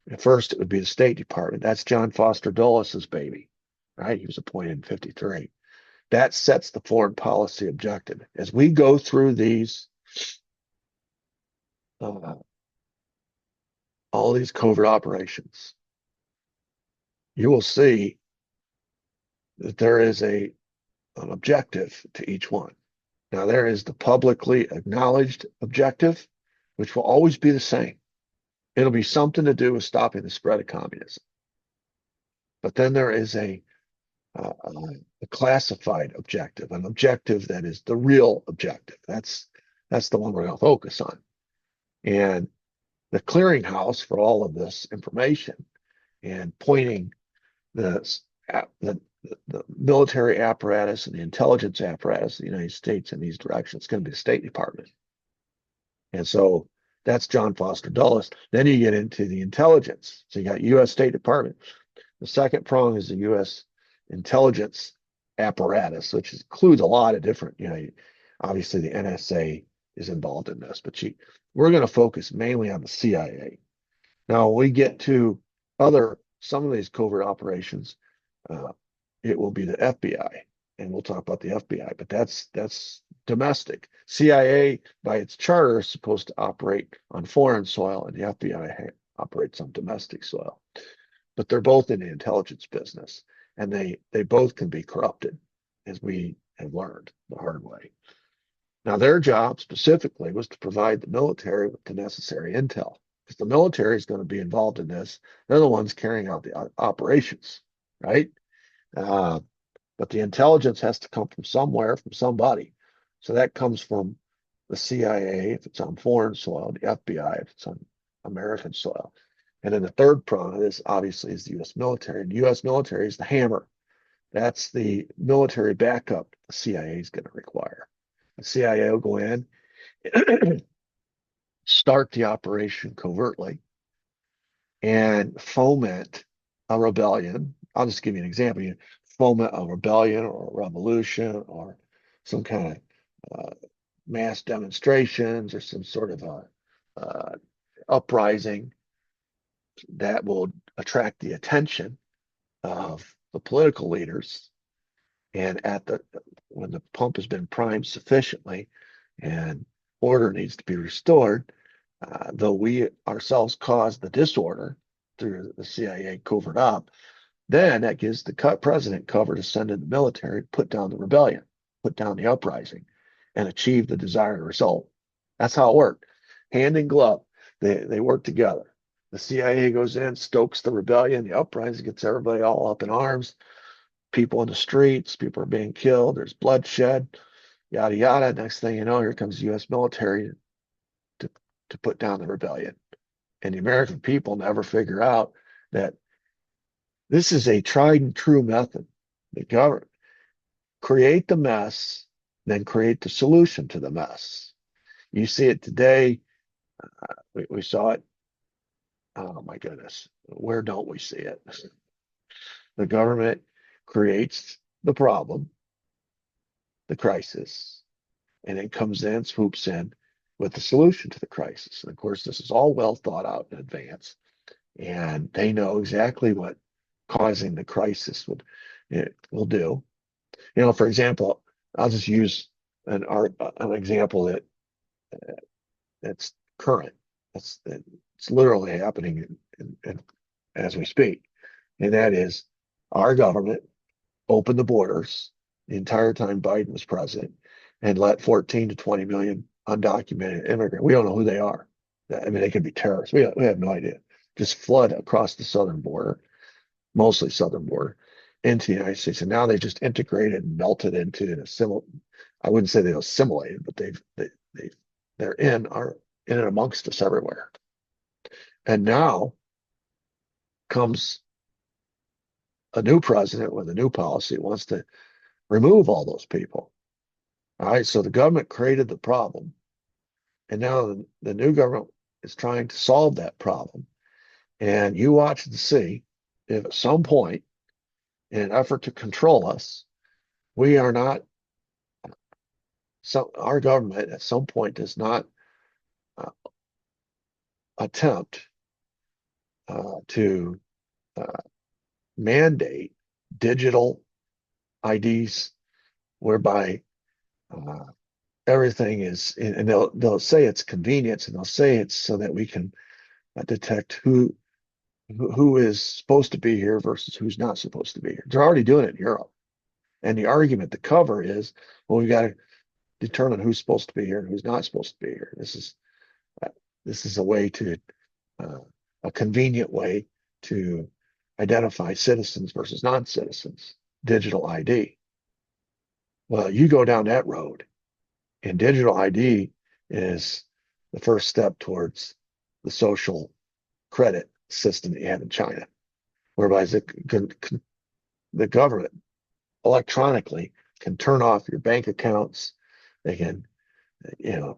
At first, it would be the State Department. That's John Foster Dulles' baby, right? He was appointed in 53. That sets the foreign policy objective. As we go through these, all these covert operations, you will see that there is an objective to each one. Now, there is the publicly acknowledged objective, which will always be the same. It'll be something to do with stopping the spread of communism. But then there is a classified objective, an objective that is the real objective. That's the one we're going to focus on. And the clearinghouse for all of this information and pointing the military apparatus and the intelligence apparatus of the United States in these directions is going to be the State Department. And so that's John Foster Dulles. Then you get into the intelligence. So you got U.S. State Department. The second prong is the U.S. intelligence apparatus, which includes a lot of different, obviously the NSA is involved in this, but we're going to focus mainly on the CIA. Now, when we get to some of these covert operations, it will be the FBI, and we'll talk about the FBI, but that's domestic. CIA, by its charter, is supposed to operate on foreign soil, and the FBI operates on domestic soil. But they're both in the intelligence business, and they both can be corrupted, as we have learned the hard way. Now, their job specifically was to provide the military with the necessary intel, because the military is going to be involved in this. They're the ones carrying out the operations, right? But the intelligence has to come from somewhere, from somebody. So that comes from the CIA if it's on foreign soil, the FBI if it's on American soil. And then the third prong of this, obviously, is the U.S. military. And the U.S. military is the hammer. That's the military backup the CIA is going to require. The CIA will go in, start the operation covertly, and foment a rebellion. I'll just give you an example. You foment a rebellion or a revolution or some kind of mass demonstrations or some sort of a uprising that will attract the attention of the political leaders. And when the pump has been primed sufficiently and order needs to be restored, though we ourselves caused the disorder through the CIA covert op, then that gives the president cover to send in the military, put down the rebellion, put down the uprising, and achieve the desired result. That's how it worked. Hand in glove, they work together. The CIA goes in, stokes the rebellion, the uprising gets everybody all up in arms. People in the streets, people are being killed, there's bloodshed, yada yada. Next thing you know, here comes the U.S. military to put down the rebellion. And the American people never figure out that This is a tried and true method. The government create the mess, then create the solution to the mess. You see it today. We saw it. Oh my goodness. Where don't we see it? The government creates the problem, the crisis, and then comes in, swoops in with the solution to the crisis. And of course, this is all well thought out in advance. And they know exactly what causing the crisis will do. For example, I'll just use an example that's current. It's literally happening as we speak, and that is our government opened the borders the entire time Biden was president and let 14 to 20 million undocumented immigrants. We don't know who they are. I mean, they could be terrorists. We have no idea. Just flood across the southern border, mostly southern border, into the United States. And now they just integrated and melted into and assimilate. I wouldn't say they assimilated, but they're in and amongst us everywhere. And now comes a new president with a new policy wants to remove all those people. All right, so the government created the problem, and now the new government is trying to solve that problem. And you watch and see if at some point, in an effort to control us, we are not, our government at some point does not uh, attempt to mandate digital IDs whereby everything is, and they'll say it's convenience, and they'll say it's so that we can detect who is supposed to be here versus who's not supposed to be here. They're already doing it in Europe, and the argument, the cover is, well, we got to determine who's supposed to be here and who's not supposed to be here. This is a way to a convenient way to identify citizens versus non-citizens. Digital ID. Well, you go down that road, and digital ID is the first step towards the social credit system that you have in China, whereby the government electronically can turn off your bank accounts. They can,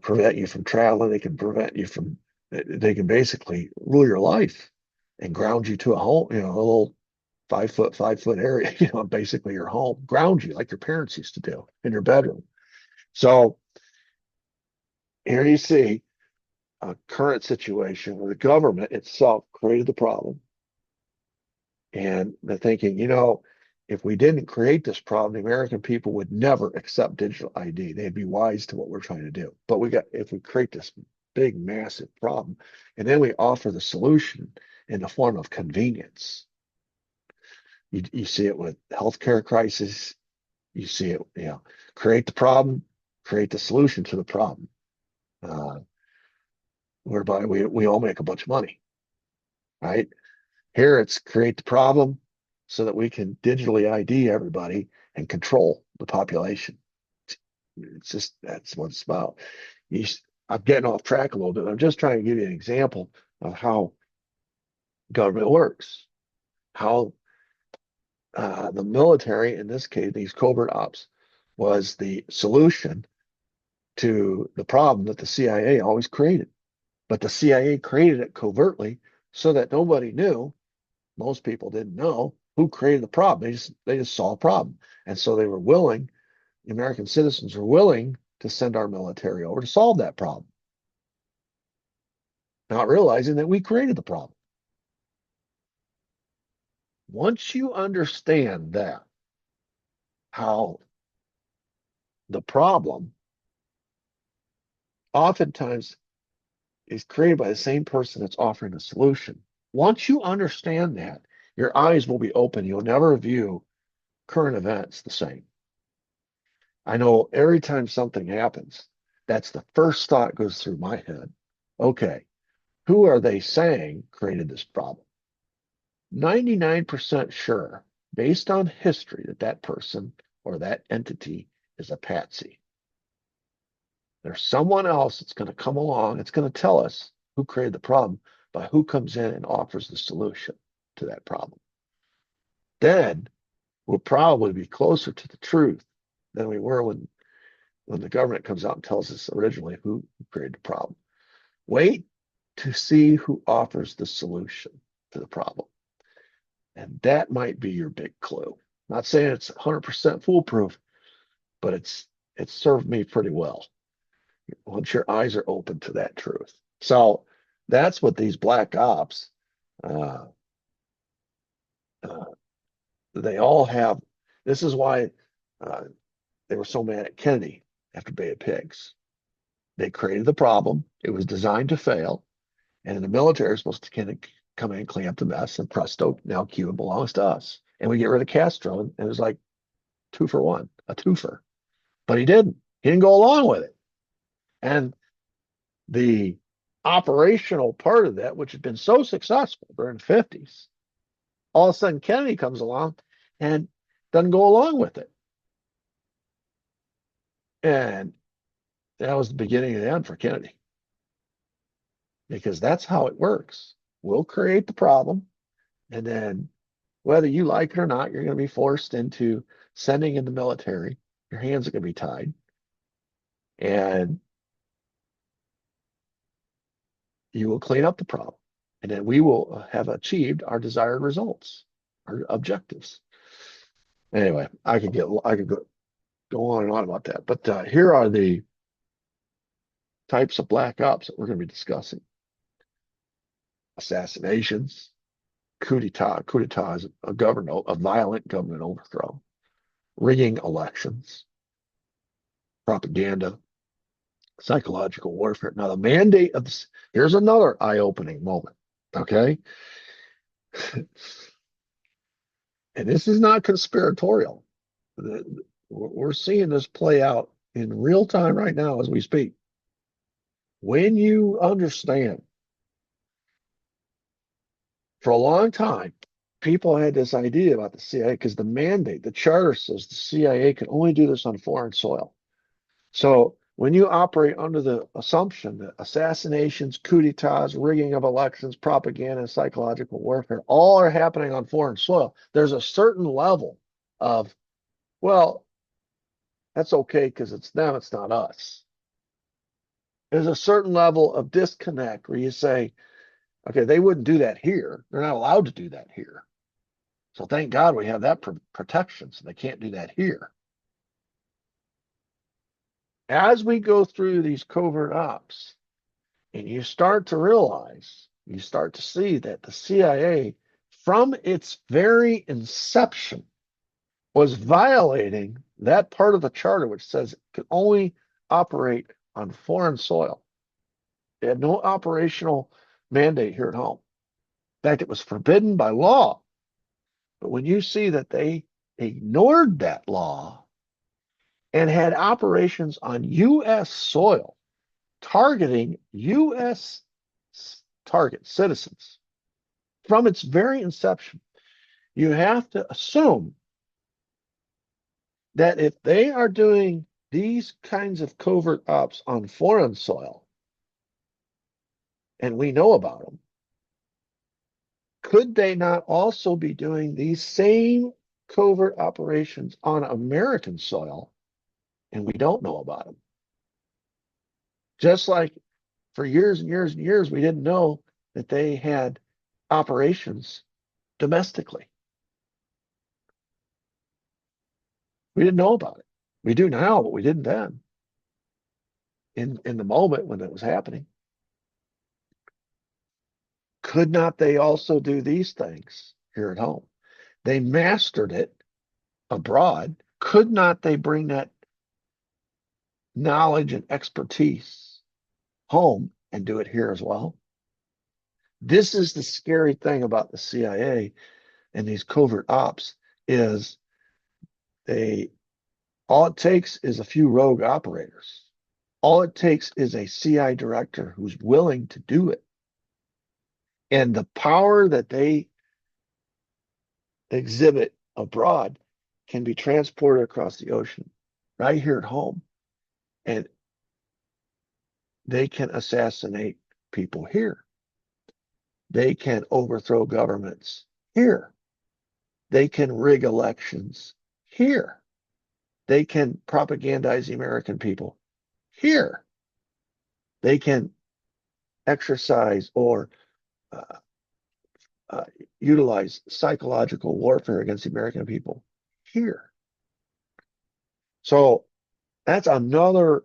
prevent you from traveling. They can prevent you from. They can basically rule your life and ground you to a home. A little 5 foot area. Basically your home. Ground you like your parents used to do in your bedroom. So here you see a current situation where the government itself created the problem. And they're thinking, if we didn't create this problem, the American people would never accept digital ID. They'd be wise to what we're trying to do. But if we create this big, massive problem, and then we offer the solution in the form of convenience. You see it with healthcare crisis. You see it, create the problem, create the solution to the problem, whereby we all make a bunch of money, right? Here it's create the problem so that we can digitally ID everybody and control the population. It's just, that's what it's about. I'm getting off track a little bit. I'm just trying to give you an example of how government works, how the military, in this case, these covert ops, was the solution to the problem that the CIA always created. But the CIA created it covertly so that nobody knew, most people didn't know who created the problem. They just saw a problem. And so they were willing, the American citizens were willing to send our military over to solve that problem, not realizing that we created the problem. Once you understand that, how the problem oftentimes is created by the same person that's offering the solution. Once you understand that, your eyes will be open. You'll never view current events the same. I know every time something happens, that's the first thought goes through my head. Okay, who are they saying created this problem? 99% sure, based on history, that person or that entity is a patsy. There's someone else that's going to come along. It's going to tell us who created the problem by who comes in and offers the solution to that problem. then we'll probably be closer to the truth than we were when the government comes out and tells us originally who created the problem. Wait to see who offers the solution to the problem. And that might be your big clue. Not saying it's 100% foolproof, but it's served me pretty well once your eyes are open to that truth. So that's what these black ops, uh, uh, they all have. This is why uh, they were so mad at Kennedy after Bay of Pigs. They created the problem. It was designed to fail. And the military is supposed to come in and clean up the mess. And presto, now Cuba belongs to us. And we get rid of Castro. And it was like 2-for-1, a twofer. But he didn't. He didn't go along with it. And the operational part of that, which had been so successful during the 50s, all of a sudden Kennedy comes along and doesn't go along with it. And that was the beginning of the end for Kennedy. Because that's how it works. We'll create the problem, and then whether you like it or not, you're going to be forced into sending in the military. Your hands are going to be tied. And you will clean up the problem. And then we will have achieved our desired results, our objectives. Anyway, I could go on and on about that. But here are the types of black ops that we're going to be discussing. Assassinations, coup d'etat. Coup d'etat is a violent government overthrow. Rigging elections, propaganda, psychological warfare. Now, the mandate of this, here's another eye-opening moment, okay? And this is not conspiratorial. We're seeing this play out in real time right now as we speak. When you understand, for a long time, people had this idea about the CIA because the mandate, the charter says the CIA can only do this on foreign soil. So when you operate under the assumption that assassinations, coup d'etats, rigging of elections, propaganda, and psychological warfare all are happening on foreign soil, there's a certain level of, well, that's okay because it's them, it's not us. There's a certain level of disconnect where you say, okay, they wouldn't do that here. They're not allowed to do that here. So thank God we have that protection, so they can't do that here. As we go through these covert ops, and you start to realize, you start to see that the CIA, from its very inception, was violating that part of the charter which says it can only operate on foreign soil. They had no operational mandate here at home. In fact, it was forbidden by law. But when you see that they ignored that law and had operations on U.S. soil targeting U.S. target citizens from its very inception, you have to assume that if they are doing these kinds of covert ops on foreign soil, and we know about them, could they not also be doing these same covert operations on American soil, and we don't know about them? Just like for years and years and years, we didn't know that they had operations domestically. We didn't know about it. We do now, but we didn't then. In the moment when it was happening. Could not they also do these things here at home? They mastered it abroad. Could not they bring that knowledge and expertise home and do it here as well? This is the scary thing about the CIA and these covert ops is all it takes is a few rogue operators. All it takes is a CI director who's willing to do it. And the power that they exhibit abroad can be transported across the ocean right here at home. And they can assassinate people here. They can overthrow governments here. They can rig elections here. They can propagandize the American people here. They can exercise or uh, uh, utilize psychological warfare against the American people here. So that's another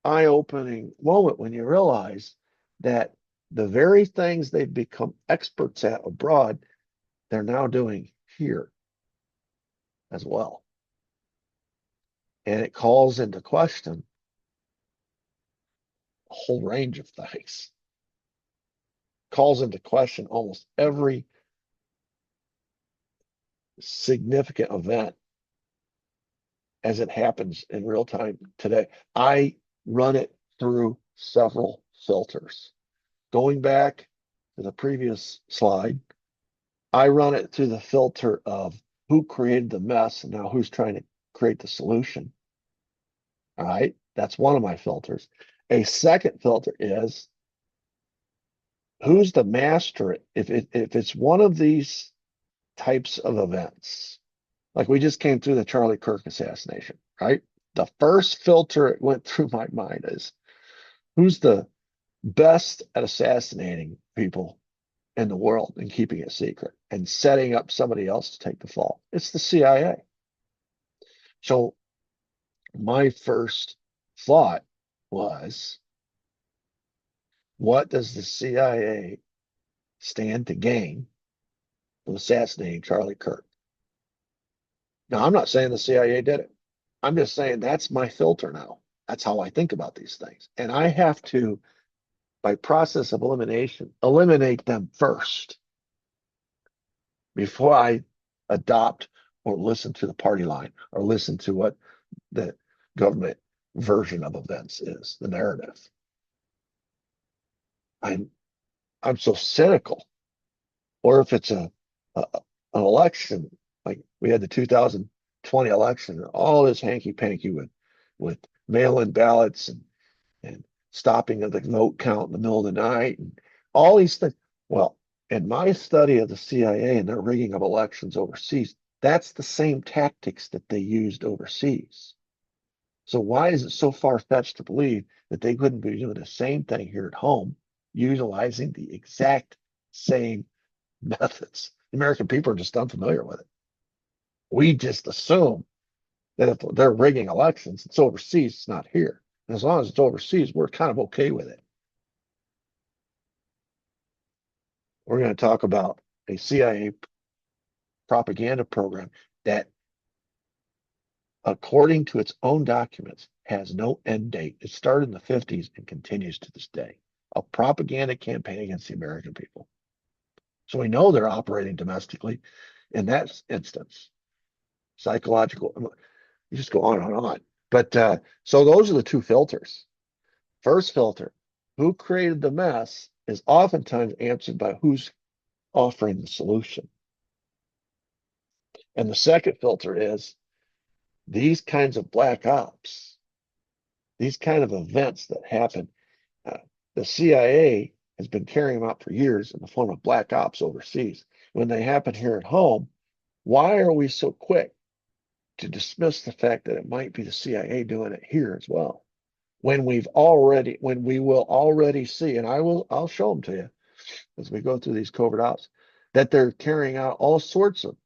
eye-opening moment when you realize that the very things they've become experts at abroad, they're now doing here as well. And it calls into question a whole range of things. Calls into question almost every significant event as it happens in real time today. I run it through several filters. Going back to the previous slide, I run it through the filter of who created the mess and now who's trying to create the solution. All right, that's one of my filters. A second filter is who's the master. If it's one of these types of events, like we just came through the Charlie Kirk assassination, right? The first filter it went through my mind is who's the best at assassinating people in the world and keeping it secret and setting up somebody else to take the fall. It's the CIA. So my first thought was, what does the CIA stand to gain from assassinating Charlie Kirk? Now, I'm not saying the CIA did it. I'm just saying that's my filter now. That's how I think about these things. And I have to, by process of elimination, eliminate them first before I adopt or listen to the party line or listen to what the government version of events is, the narrative. I'm I'm so cynical. Or if it's a an election, like we had the 2020 election, all this hanky panky with mail-in ballots and stopping of the vote count in the middle of the night and all these things. Well, in my study of the CIA and their rigging of elections overseas, that's the same tactics that they used overseas. So why is it so far-fetched to believe that they couldn't be doing the same thing here at home, utilizing the exact same methods? The American people are just unfamiliar with it. We just assume that if they're rigging elections, it's overseas, it's not here. And as long as it's overseas, we're kind of okay with it. We're going to talk about a CIA propaganda program that, according to its own documents, has no end date. It started in the 50s and continues to this day. A propaganda campaign against the American people. So we know they're operating domestically in that instance. Psychological, you just go on and on. But so those are the two filters. First filter, who created the mess, is oftentimes answered by who's offering the solution. And the second filter is these kinds of black ops, these kind of events that happen. Uh, the CIA has been carrying them out for years in the form of black ops overseas. When they happen here at home, why are we so quick to dismiss the fact that it might be the CIA doing it here as well? When we will already see, and I'll show them to you as we go through these covert ops, that they're carrying out all sorts of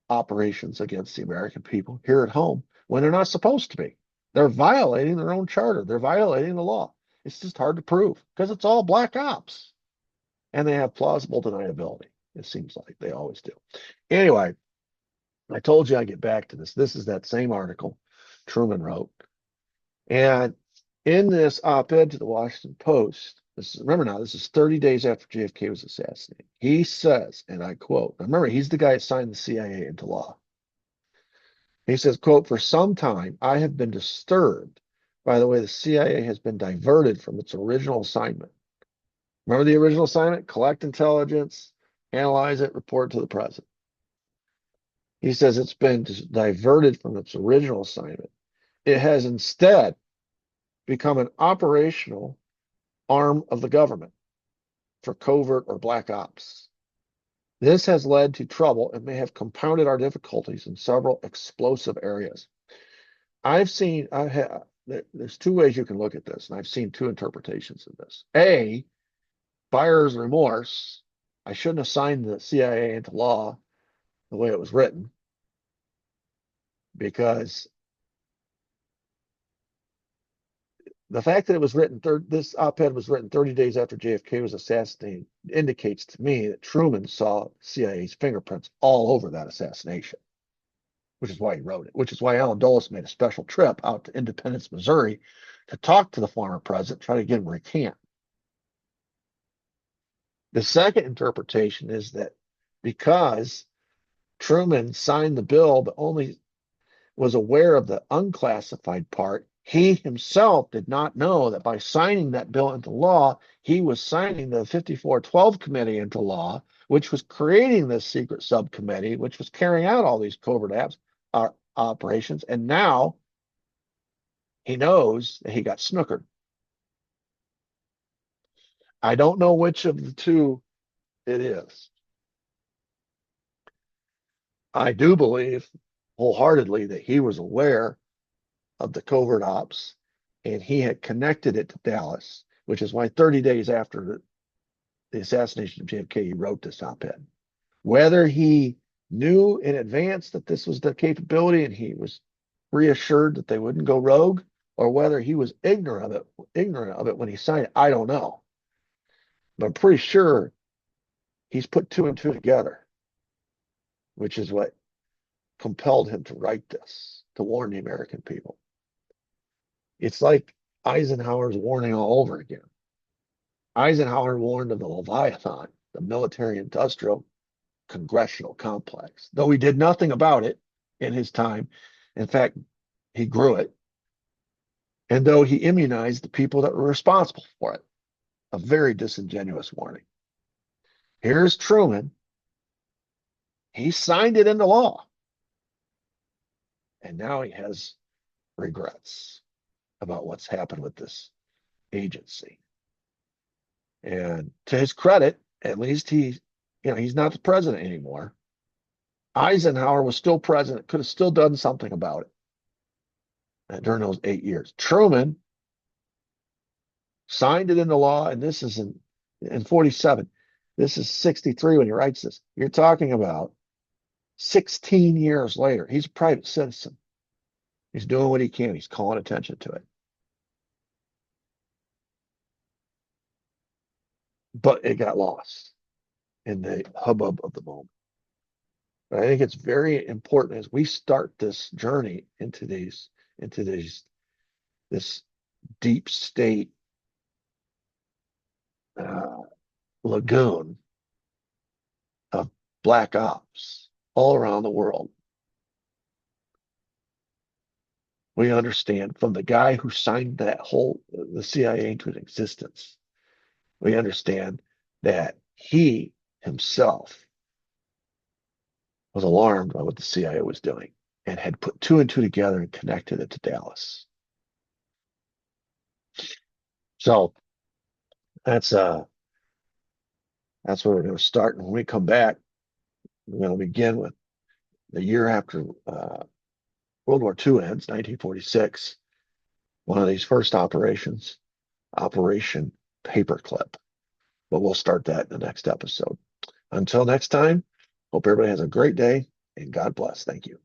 operations against the American people here at home when they're not supposed to be. They're violating their own charter. They're violating the law. It's just hard to prove because it's all black ops. And they have plausible deniability. It seems like they always do. Anyway, I told you I'd get back to this. This is that same article Truman wrote. And in this op-ed to the Washington Post, remember now, this is 30 days after JFK was assassinated. He says, and I quote, remember, he's the guy that signed the CIA into law. He says, quote, for some time, I have been disturbed by the way the CIA has been diverted from its original assignment. Remember the original assignment? Collect intelligence, analyze it, report to the president. He says it's been diverted from its original assignment. It has instead become an operational arm of the government for covert or black ops. This has led to trouble and may have compounded our difficulties in several explosive areas. There's two ways you can look at this, and I've seen two interpretations of this. A, buyer's remorse. I shouldn't have signed the CIA into law the way it was written, because the fact that it was written, this op-ed was written 30 days after JFK was assassinated, indicates to me that Truman saw CIA's fingerprints all over that assassination, which is why he wrote it, which is why Allen Dulles made a special trip out to Independence, Missouri to talk to the former president, try to get him to recant. The second interpretation is that because Truman signed the bill but only was aware of the unclassified part, he himself did not know that by signing that bill into law, he was signing the 5412 committee into law, which was creating this secret subcommittee, which was carrying out all these covert operations. And now he knows that he got snookered. I don't know which of the two it is. I do believe wholeheartedly that he was aware of the covert ops and he had connected it to Dallas, which is why 30 days after the assassination of JFK, he wrote this op-ed. Whether he knew in advance that this was the capability and he was reassured that they wouldn't go rogue, or whether he was ignorant of it when he signed it, I don't know. But I'm pretty sure he's put two and two together, which is what compelled him to write this, to warn the American people. It's like Eisenhower's warning all over again. Eisenhower warned of the Leviathan, the military-industrial congressional complex, though he did nothing about it in his time. In fact, he grew it. And though he immunized the people that were responsible for it, a very disingenuous warning. Here's Truman. He signed it into law. And now he has regrets about what's happened with this agency. And to his credit, at least he's not the president anymore. Eisenhower was still president, could have still done something about it during those 8 years. Truman signed it into law, and this is in 47. This is 63 when he writes this. You're talking about 16 years later. He's a private citizen. He's doing what he can. He's calling attention to it. But it got lost in the hubbub of the moment. But I think it's very important as we start this journey into this deep state lagoon of black ops all around the world. We understand from the guy who signed the CIA into existence, we understand that he himself was alarmed by what the CIA was doing and had put two and two together and connected it to Dallas. So that's where we're going to start. And when we come back, we're going to begin with the year after World War II ends, 1946, one of these first operations, Operation Paperclip. But we'll start that in the next episode. Until next time, hope everybody has a great day and God bless. Thank you.